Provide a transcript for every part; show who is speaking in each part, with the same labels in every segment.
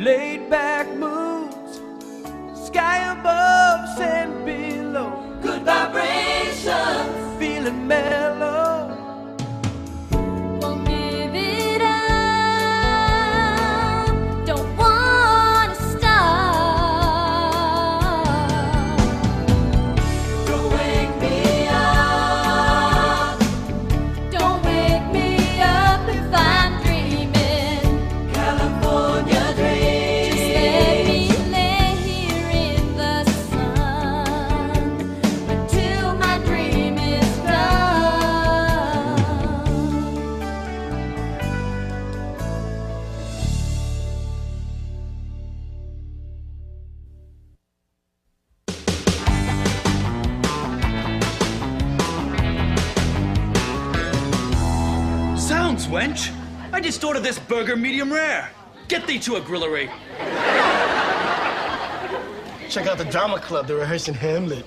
Speaker 1: laid back moods, sky above, sand below, good vibrations, feeling mellow.
Speaker 2: Won't give it up, don't wanna stop.
Speaker 1: Don't wake me up,
Speaker 2: Don't wake me up if I'm dreaming.
Speaker 1: California dream.
Speaker 2: Just let me lay here in the sun until my dream is done.
Speaker 3: Sounds, wench. I just ordered this burger medium rare. Get thee to a grillery.
Speaker 4: Check out the drama club. They're rehearsing Hamlet.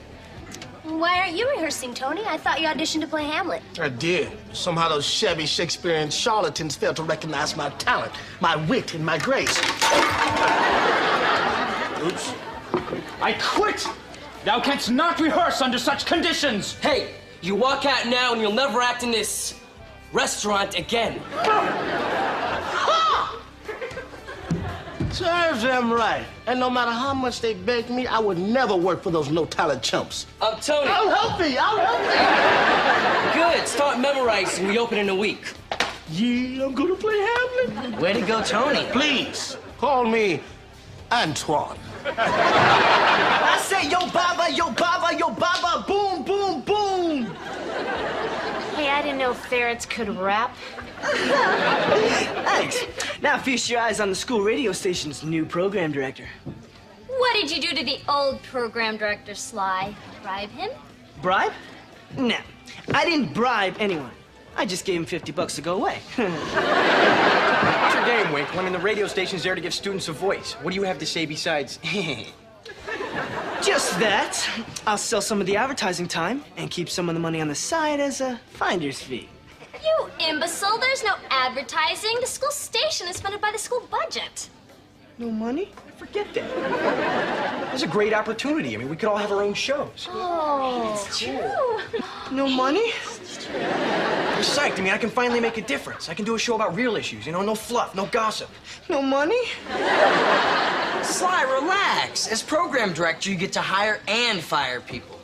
Speaker 5: Why aren't you rehearsing, Tony? I thought you auditioned to play Hamlet.
Speaker 4: I did. Somehow those shabby Shakespearean charlatans failed to recognize my talent, my wit, and my grace. Oops.
Speaker 3: I quit! Thou canst not rehearse under such conditions.
Speaker 6: Hey, you walk out now and you'll never act in this restaurant again.
Speaker 4: Serves them right. And no matter how much they beg me, I would never work for those no-talent chumps.
Speaker 6: I'm Tony.
Speaker 4: I'll help you. I'll help
Speaker 6: Good. Start memorizing. We open in a week.
Speaker 4: you. Yeah, I'm gonna play Hamlet.
Speaker 6: Way to go, Tony.
Speaker 4: Please, call me Antoine.
Speaker 6: I say yo baba, boom, boom, boom.
Speaker 5: Hey, I didn't know ferrets could rap.
Speaker 7: Thanks. Now feast your eyes on the school radio station's new program director.
Speaker 2: What did you do to the old program director, Sly? Bribe him?
Speaker 7: Bribe? No, I didn't bribe anyone. I just gave him $50 to go away.
Speaker 8: What's your game, Winkle? I mean, the radio station's there to give students a voice. What do you have to say besides?
Speaker 7: Just that. I'll sell some of the advertising time and keep some of the money on the side as a finder's fee.
Speaker 2: You imbecile, there's no advertising. The school station is funded by the school budget.
Speaker 7: No money?
Speaker 8: Forget that. There's a great opportunity. I mean, we could all have our own shows.
Speaker 2: Oh, it's true.
Speaker 7: No money?
Speaker 8: I'm psyched. I mean, I can finally make a difference. I can do a show about real issues, you know, no fluff, no gossip.
Speaker 7: No money?
Speaker 6: Sly, relax. As program director, you get to hire and fire people.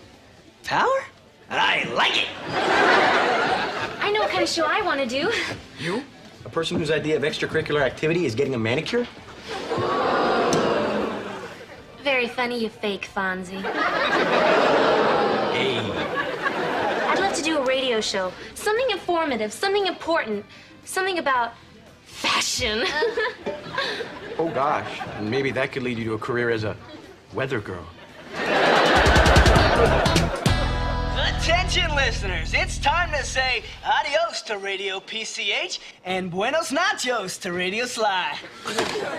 Speaker 7: Power? I like it.
Speaker 2: I know what kind of show I want to do.
Speaker 8: You? A person whose idea of extracurricular activity is getting a manicure?
Speaker 2: Very funny, you fake Fonzie.
Speaker 8: Hey.
Speaker 2: I'd love to do a radio show. Something informative, something important, something about fashion.
Speaker 8: Oh, gosh. And maybe that could lead you to a career as a weather girl.
Speaker 7: Attention, listeners. It's time to say adios to Radio PCH and buenos nachos to Radio Sly.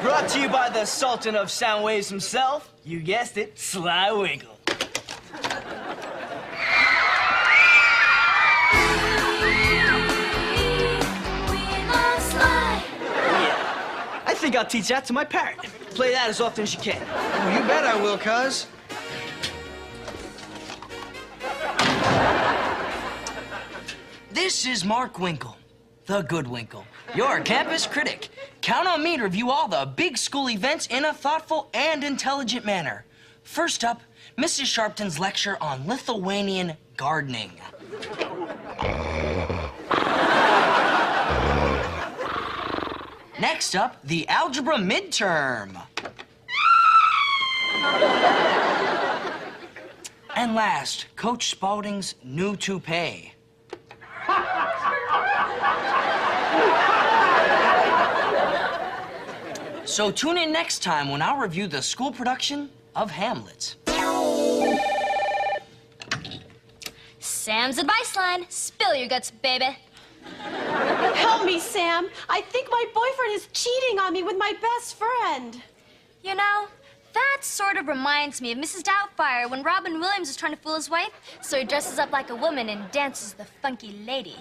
Speaker 7: Brought to you by the Sultan of Sound Waves himself. You guessed it, Sly Winkle. Yeah, I think I'll teach that to my parrot. Play that as often as you can.
Speaker 8: Oh, you bet I will, cuz.
Speaker 6: This is Mark Winkle, the good Winkle, your campus critic. Count on me to review all the big school events in a thoughtful and intelligent manner. First up, Mrs. Sharpton's lecture on Lithuanian gardening. Next up, the algebra midterm. And last, Coach Spaulding's new toupee. So tune in next time when I'll review the school production of Hamlet.
Speaker 2: Sam's advice line, spill your guts, baby.
Speaker 9: Help me, Sam. I think my boyfriend is cheating on me with my best friend.
Speaker 2: You know, that sort of reminds me of Mrs. Doubtfire when Robin Williams is trying to fool his wife, so he dresses up like a woman and dances the funky lady.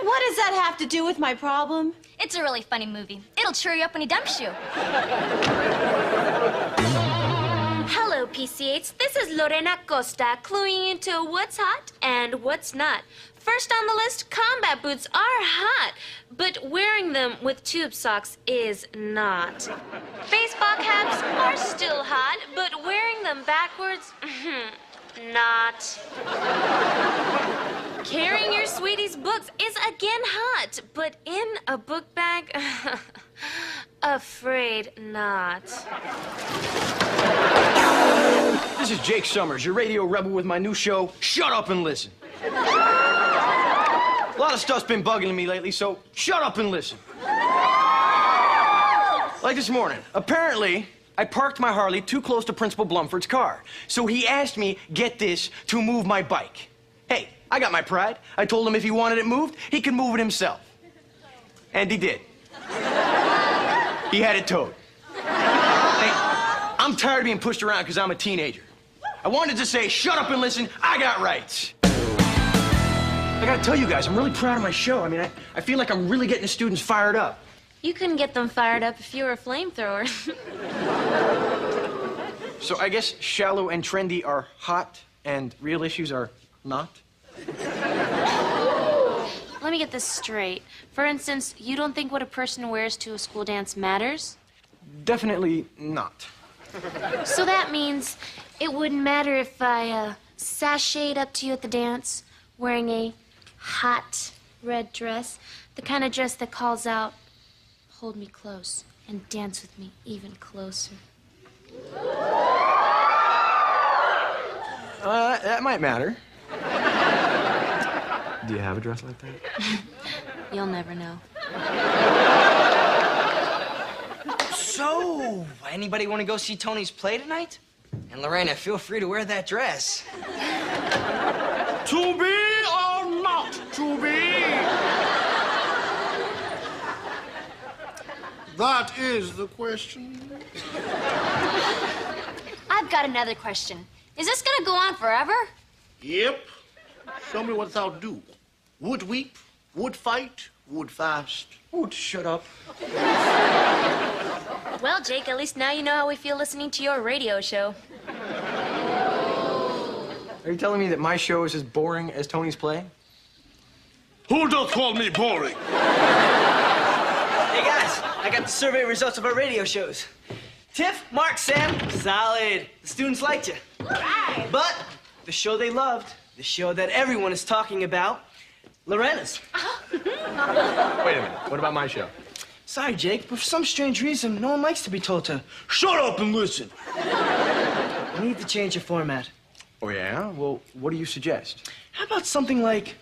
Speaker 9: What does that have to do with my problem?
Speaker 5: It's a really funny movie. It'll cheer you up when he dumps you.
Speaker 2: Hello, PC8s. This is Lorena Costa, cluing you into what's hot and what's not. First on the list, combat boots are hot, but wearing them with tube socks is not. Baseball caps are still hot, but wearing them backwards, not. Carrying your sweetie's books is again hot, but in a book bag, afraid not.
Speaker 8: This is Jake Summers, your radio rebel with my new show, Shut Up and Listen. A lot of stuff's been bugging me lately, so shut up and listen. Like this morning, apparently, I parked my Harley too close to Principal Blumford's car. So he asked me, get this, to move my bike. Hey, I got my pride. I told him if he wanted it moved, he could move it himself. And he did. He had it towed. Hey, I'm tired of being pushed around because I'm a teenager. I wanted to say, shut up and listen, I got rights. I gotta tell you guys, I'm really proud of my show. I mean, I feel like I'm really getting the students fired up.
Speaker 2: You couldn't get them fired up if you were a flamethrower.
Speaker 8: So I guess shallow and trendy are hot and real issues are not?
Speaker 2: Let me get this straight. For instance, you don't think what a person wears to a school dance matters?
Speaker 8: Definitely not.
Speaker 2: So that means it wouldn't matter if I sashayed up to you at the dance wearing a hot red dress, the kind of dress that calls out, hold me close and dance with me even closer.
Speaker 8: That might matter. Do you have a dress like that?
Speaker 2: You'll never know.
Speaker 6: So, anybody want to go see Tony's play tonight? And Lorena, feel free to wear that dress.
Speaker 4: To be or not to be? That is the question.
Speaker 5: I've got another question. Is this gonna go on forever?
Speaker 4: Yep. Show me what thou do. Would weep, would fight, would fast.
Speaker 8: Would shut up.
Speaker 2: Well, Jake, at least now you know how we feel listening to your radio show.
Speaker 8: Are you telling me that my show is as boring as Tony's play?
Speaker 4: Who doth call me boring?
Speaker 7: Hey guys, I got the survey results of our radio shows. Tiff, Mark, Sam, solid. The students liked you.
Speaker 5: Right.
Speaker 7: But the show they loved, the show that everyone is talking about, Lorena's.
Speaker 8: Wait a minute. What about my show?
Speaker 7: Sorry, Jake, but for some strange reason, no one likes to be told to shut up and listen. We need to change the format.
Speaker 8: Oh, yeah? Well, what do you suggest?
Speaker 7: How about something like,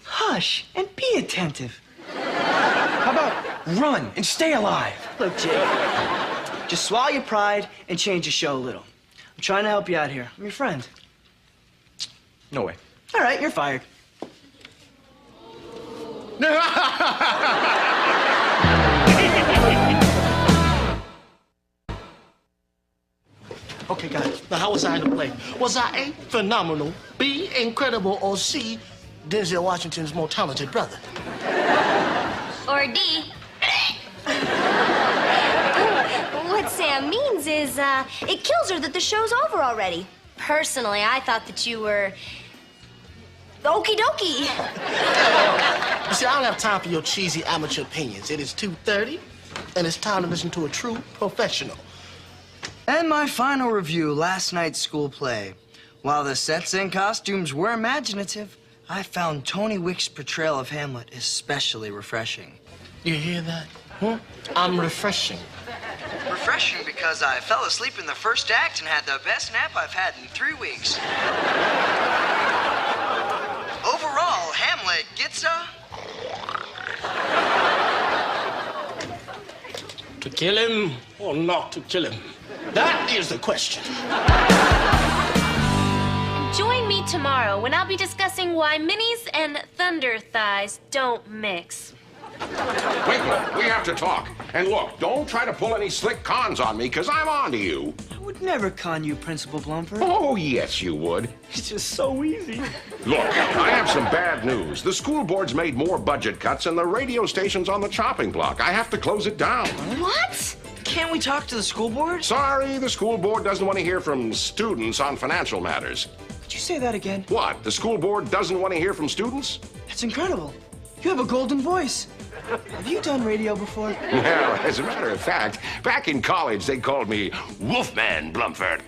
Speaker 7: hush and be attentive?
Speaker 8: How about run and stay alive?
Speaker 7: Look, Jake, just swallow your pride and change the show a little. I'm trying to help you out here. I'm your friend.
Speaker 8: No way.
Speaker 7: All right, you're fired.
Speaker 4: Okay, guys, now how was I in the play? Was I A, phenomenal, B, incredible, or C, Denzel Washington's more talented brother?
Speaker 5: Or D. What Sam means is, it kills her that the show's over already. Personally, I thought that you were okie dokie.
Speaker 4: You see, I don't have time for your cheesy amateur opinions. It is 2:30, and it's time to listen to a true professional.
Speaker 6: And my final review, last night's school play. While the sets and costumes were imaginative, I found Tony Wick's portrayal of Hamlet especially refreshing.
Speaker 4: You hear that? Huh? I'm refreshing.
Speaker 6: Refreshing because I fell asleep in the first act and had the best nap I've had in 3 weeks. Overall, Hamlet gets a...
Speaker 4: To kill him or not to kill him? That is the question.
Speaker 2: Join me tomorrow when I'll be discussing why minis and thunder thighs don't mix.
Speaker 10: Winkle, we have to talk. And look, don't try to pull any slick cons on me, because I'm on to you.
Speaker 7: I would never con you, Principal Blumford.
Speaker 10: Oh, yes, you would.
Speaker 7: It's just so easy.
Speaker 10: Look, I have some bad news. The school board's made more budget cuts, and the radio station's on the chopping block. I have to close it down.
Speaker 6: What? Can't we talk to the school board?
Speaker 10: Sorry, the school board doesn't want to hear from students on financial matters.
Speaker 7: Could you say that again?
Speaker 10: What? The school board doesn't want to hear from students?
Speaker 7: That's incredible. You have a golden voice. Have you done radio before?
Speaker 10: Well, as a matter of fact, back in college, they called me Wolfman Blumford.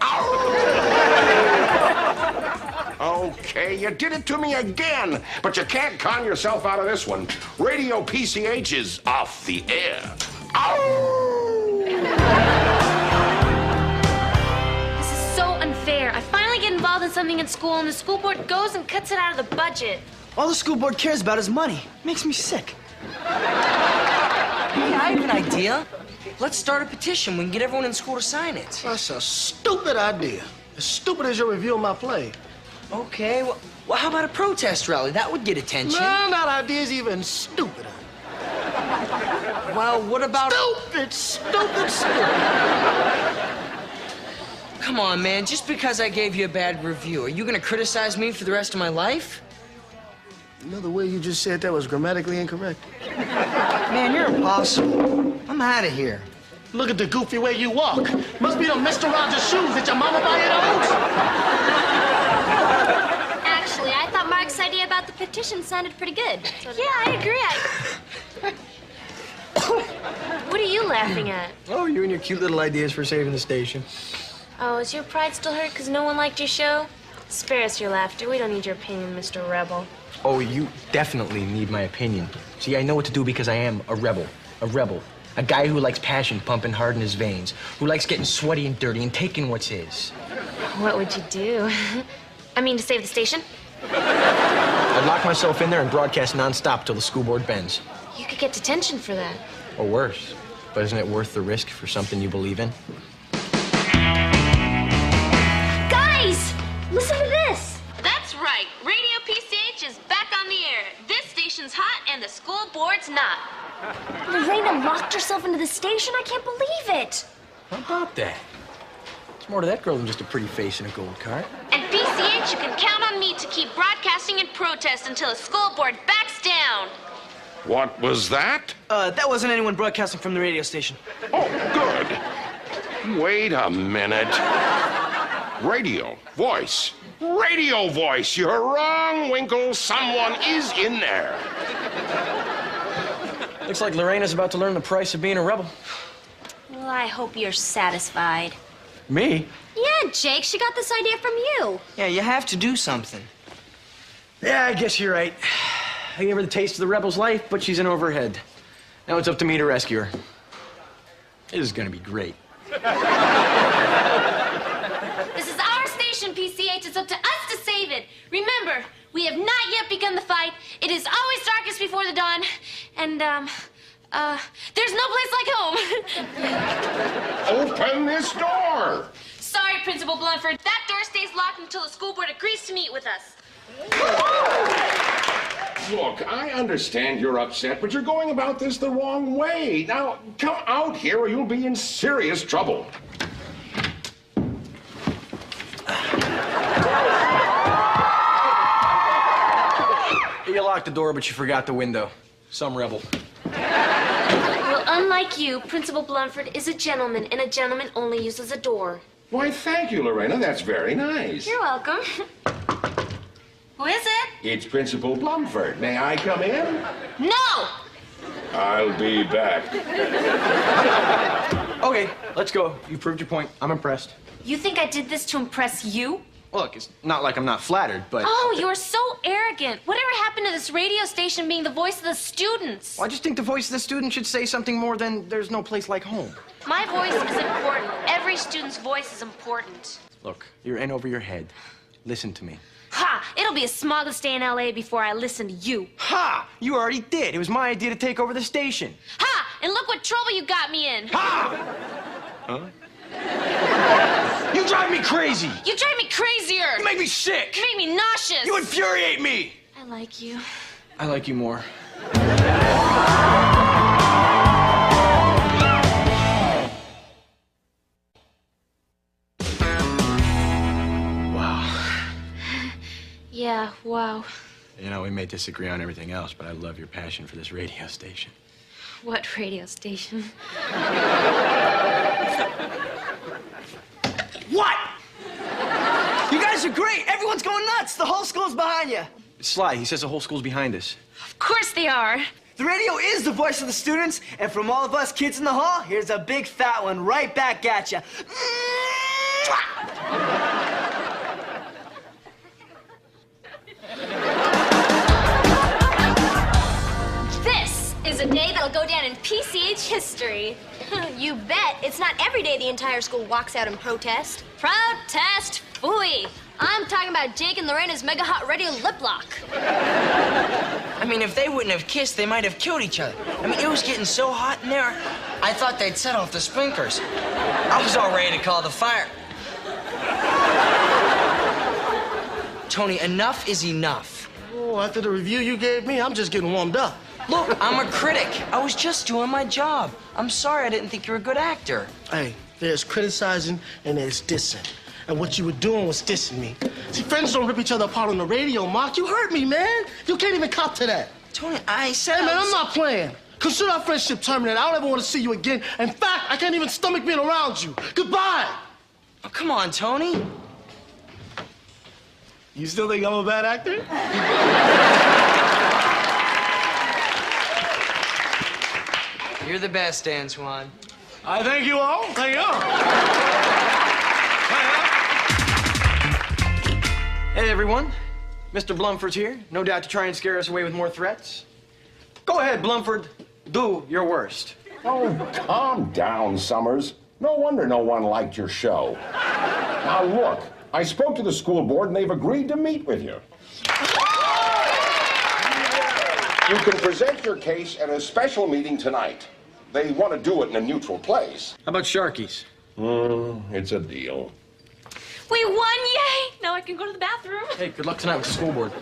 Speaker 10: Okay, you did it to me again, but you can't con yourself out of this one. Radio PCH is off the air.
Speaker 2: This is so unfair. I finally get involved in something at school, and the school board goes and cuts it out of the budget.
Speaker 7: All the school board cares about is money. Makes me sick.
Speaker 6: Hey, I have an idea. Let's start a petition. We can get everyone in school to sign it.
Speaker 4: That's a stupid idea. As stupid as your review of my play.
Speaker 6: Okay, well, how about a protest rally? That would get attention.
Speaker 4: No, that idea's even stupider.
Speaker 6: Well, what about...
Speaker 4: Stupid.
Speaker 6: Come on, man. Just because I gave you a bad review, are you gonna criticize me for the rest of my life?
Speaker 4: You know, the way you just said that was grammatically incorrect.
Speaker 6: Man, you're impossible. I'm out of here.
Speaker 4: Look at the goofy way you walk. Must be the Mr. Rogers shoes that your mama buy you those.
Speaker 5: Actually, I thought Mark's idea about the petition sounded pretty good.
Speaker 2: Yeah, I agree. What are you laughing at?
Speaker 8: Oh, you and your cute little ideas for saving the station.
Speaker 2: Oh, is your pride still hurt because no one liked your show? Spare us your laughter. We don't need your opinion, Mr. Rebel.
Speaker 8: Oh, you definitely need my opinion. See, I know what to do because I am a rebel. A rebel. A guy who likes passion pumping hard in his veins. Who likes getting sweaty and dirty and taking what's his.
Speaker 2: What would you do? I mean, to save the station?
Speaker 8: I'd lock myself in there and broadcast nonstop till the school board bends.
Speaker 2: You could get detention for that.
Speaker 8: Or worse. But isn't it worth the risk for something you believe in?
Speaker 5: Guys, listen to this.
Speaker 2: That's right. Radio PCH is back on the air. This station's hot and the school board's not.
Speaker 5: Lorena locked herself into the station. I can't believe it.
Speaker 8: How about that? There's more to that girl than just a pretty face and a gold card.
Speaker 2: And PCH, you can count on me to keep broadcasting and protest until the school board backs down.
Speaker 10: What was that?
Speaker 7: That wasn't anyone broadcasting from the radio station.
Speaker 10: Oh, good. Wait a minute. Radio voice. Radio voice. You're wrong, Winkle. Someone is in there.
Speaker 8: Looks like Lorena's about to learn the price of being a rebel.
Speaker 5: Well, I hope you're satisfied.
Speaker 8: Me?
Speaker 5: Yeah, Jake, she got this idea from you.
Speaker 6: Yeah, you have to do something.
Speaker 8: Yeah, I guess you're right. I gave her the taste of the rebel's life, but she's in over her head. Now it's up to me to rescue her. This is gonna be great.
Speaker 2: This is our station, PCH. It's up to us to save it. Remember, we have not yet begun the fight. It is always darkest before the dawn. And, there's no place like home.
Speaker 10: Open this door.
Speaker 2: Sorry, Principal Blumford. That door stays locked until the school board agrees to meet with us.
Speaker 10: Look, I understand you're upset, but you're going about this the wrong way. Now, come out here or you'll be in serious trouble.
Speaker 8: You locked the door, but you forgot the window. Some rebel.
Speaker 2: Well, unlike you, Principal Blumford is a gentleman, and a gentleman only uses a door.
Speaker 10: Why, thank you, Lorena. That's very nice.
Speaker 2: You're welcome. Who is it?
Speaker 10: It's Principal Blumford. May I come in?
Speaker 2: No!
Speaker 10: I'll be back.
Speaker 8: Okay, let's go. You proved your point. I'm impressed.
Speaker 2: You think I did this to impress you?
Speaker 8: Look, it's not like I'm not flattered, but...
Speaker 2: Oh, you're so arrogant. Whatever happened to this radio station being the voice of the students?
Speaker 8: Well, I just think the voice of the student should say something more than there's no place like home.
Speaker 2: My voice is important. Every student's voice is important.
Speaker 8: Look, you're in over your head. Listen to me.
Speaker 2: Ha! It'll be a smoggless day in L.A. before I listen to you.
Speaker 8: Ha! You already did. It was my idea to take over the station.
Speaker 2: Ha! And look what trouble you got me in.
Speaker 8: Ha! Huh? You drive me crazy.
Speaker 2: You drive me crazier.
Speaker 8: You make me sick.
Speaker 2: You make me nauseous.
Speaker 8: You infuriate me.
Speaker 2: I like you.
Speaker 8: I like you more.
Speaker 2: Yeah, wow.
Speaker 8: You know, we may disagree on everything else, but I love your passion for this radio station.
Speaker 2: What radio station?
Speaker 7: What? You guys are great. Everyone's going nuts. The whole school's behind you.
Speaker 8: Sly, he says the whole school's behind us.
Speaker 2: Of course they are.
Speaker 7: The radio is the voice of the students, and from all of us kids in the hall, here's a big fat one right back at you.
Speaker 5: This is a day that'll go down in PCH history. You bet. It's not every day the entire school walks out in protest. Protest? Phooey. I'm talking about Jake and Lorena's mega hot radio lip lock.
Speaker 6: I mean, if they wouldn't have kissed, they might have killed each other. I mean, it was getting so hot in there, I thought they'd set off the sprinklers. I was all ready to call the fire. Tony, enough is enough.
Speaker 4: Oh, after the review you gave me, I'm just getting warmed up.
Speaker 6: Look, I'm a critic. I was just doing my job. I'm sorry I didn't think you were a good actor.
Speaker 4: Hey, there's criticizing and there's dissing. And what you were doing was dissing me. See, friends don't rip each other apart on the radio, Mark. You hurt me, man. You can't even cop to that.
Speaker 6: Tony, I said
Speaker 4: Hey, man, I'm not playing. Consider our friendship terminated. I don't ever want to see you again. In fact, I can't even stomach being around you. Goodbye.
Speaker 6: Oh, come on, Tony.
Speaker 4: You still think I'm a bad actor?
Speaker 6: You're the best, Antoine.
Speaker 4: I thank you all. Thank you all.
Speaker 8: Hey, everyone. Mr. Blumford's here, no doubt to try and scare us away with more threats. Go ahead, Blumford. Do your worst.
Speaker 10: Oh, calm down, Summers. No wonder no one liked your show. Now, look, I spoke to the school board, and they've agreed to meet with you. You can present your case at a special meeting tonight. They want to do it in a neutral place.
Speaker 8: How about Sharky's?
Speaker 10: It's a deal.
Speaker 2: We won, yay! Now I can go to the bathroom.
Speaker 8: Hey, good luck tonight with the school board.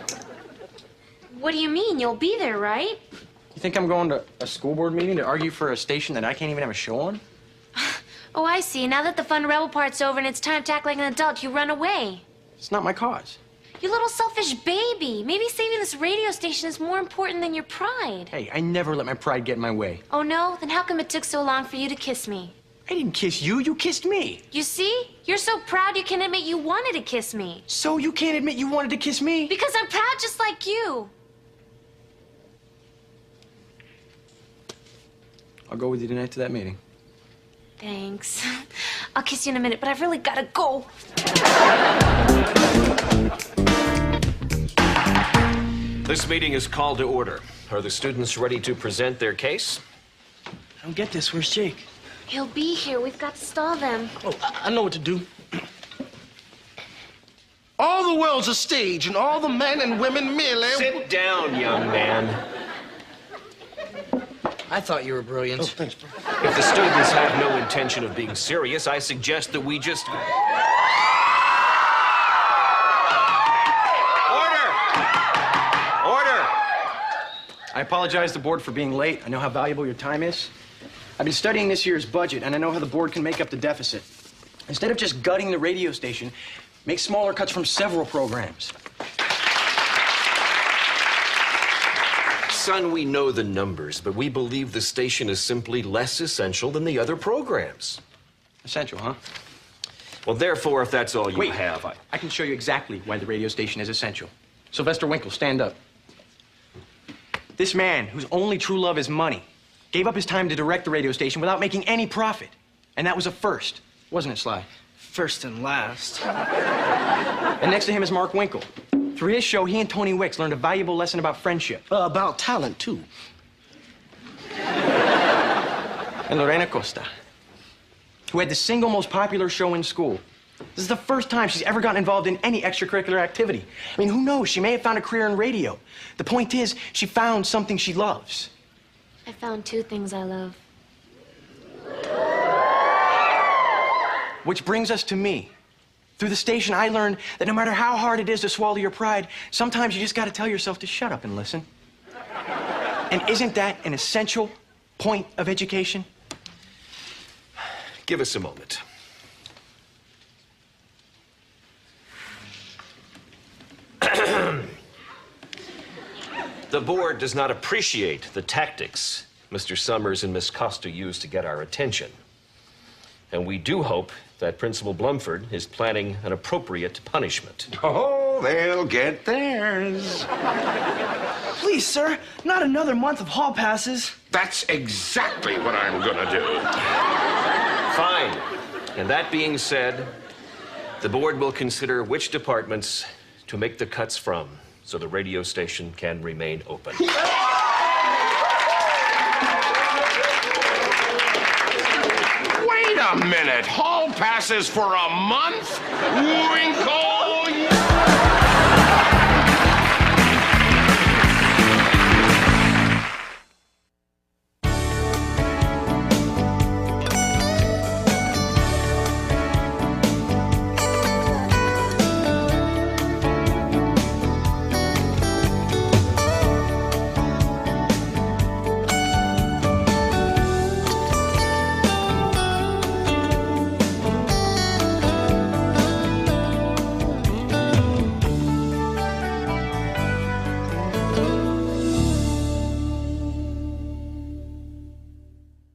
Speaker 2: What do you mean? You'll be there, right?
Speaker 8: You think I'm going to a school board meeting to argue for a station that I can't even have a show on?
Speaker 2: Oh, I see. Now that the fun rebel part's over and it's time to act like an adult, you run away.
Speaker 8: It's not my cause.
Speaker 2: You little selfish baby. Maybe saving this radio station is more important than your pride.
Speaker 8: Hey, I never let my pride get in my way.
Speaker 2: Oh, no? Then how come it took so long for you to kiss me?
Speaker 8: I didn't kiss you, you kissed me.
Speaker 2: You see? You're so proud you can't admit you wanted to kiss me.
Speaker 8: So you can't admit you wanted to kiss me?
Speaker 2: Because I'm proud just like you.
Speaker 8: I'll go with you tonight to that meeting.
Speaker 2: Thanks. I'll kiss you in a minute, but I've really gotta go.
Speaker 11: This meeting is called to order. Are the students ready to present their case?
Speaker 7: I don't get this. Where's Jake?
Speaker 2: He'll be here. We've got to stall them.
Speaker 4: Oh, I know what to do. All the world's a stage, and all the men and women merely...
Speaker 11: Sit down, young man.
Speaker 6: I thought you were brilliant.
Speaker 4: Oh, thanks, bro.
Speaker 11: If the students have no intention of being serious, I suggest that we just... Order! Order!
Speaker 8: I apologize to the board for being late. I know how valuable your time is. I've been studying this year's budget, and I know how the board can make up the deficit. Instead of just gutting the radio station, make smaller cuts from several programs.
Speaker 11: Son, we know the numbers, but we believe the station is simply less essential than the other programs.
Speaker 8: Essential, huh?
Speaker 11: Well, therefore, if that's all you
Speaker 8: Wait,
Speaker 11: have,
Speaker 8: I can show you exactly why the radio station is essential. Sylvester Winkle, stand up. This man, whose only true love is money, gave up his time to direct the radio station without making any profit. And that was a first, wasn't it, Sly?
Speaker 7: First and last.
Speaker 8: And next to him is Mark Winkle. Through his show, he and Tony Wicks learned a valuable lesson about friendship.
Speaker 4: About talent, too.
Speaker 8: And Lorena Costa, who had the single most popular show in school. This is the first time she's ever gotten involved in any extracurricular activity. I mean, who knows? She may have found a career in radio. The point is, she found something she loves.
Speaker 2: I found two things I love.
Speaker 8: Which brings us to me. Through the station, I learned that no matter how hard it is to swallow your pride, sometimes you just gotta tell yourself to shut up and listen. And isn't that an essential point of education?
Speaker 11: give us a moment. the board does not appreciate the tactics Mr. Summers and Miss Costa used to get our attention. And we do hope that Principal Blumford is planning an appropriate punishment.
Speaker 10: Oh, they'll get theirs.
Speaker 7: Please, sir, not another month of hall passes.
Speaker 10: That's exactly what I'm gonna do.
Speaker 11: Fine. And that being said, the board will consider which departments to make the cuts from so the radio station can remain open.
Speaker 10: Wait a minute. Hall passes for a month? Winkle!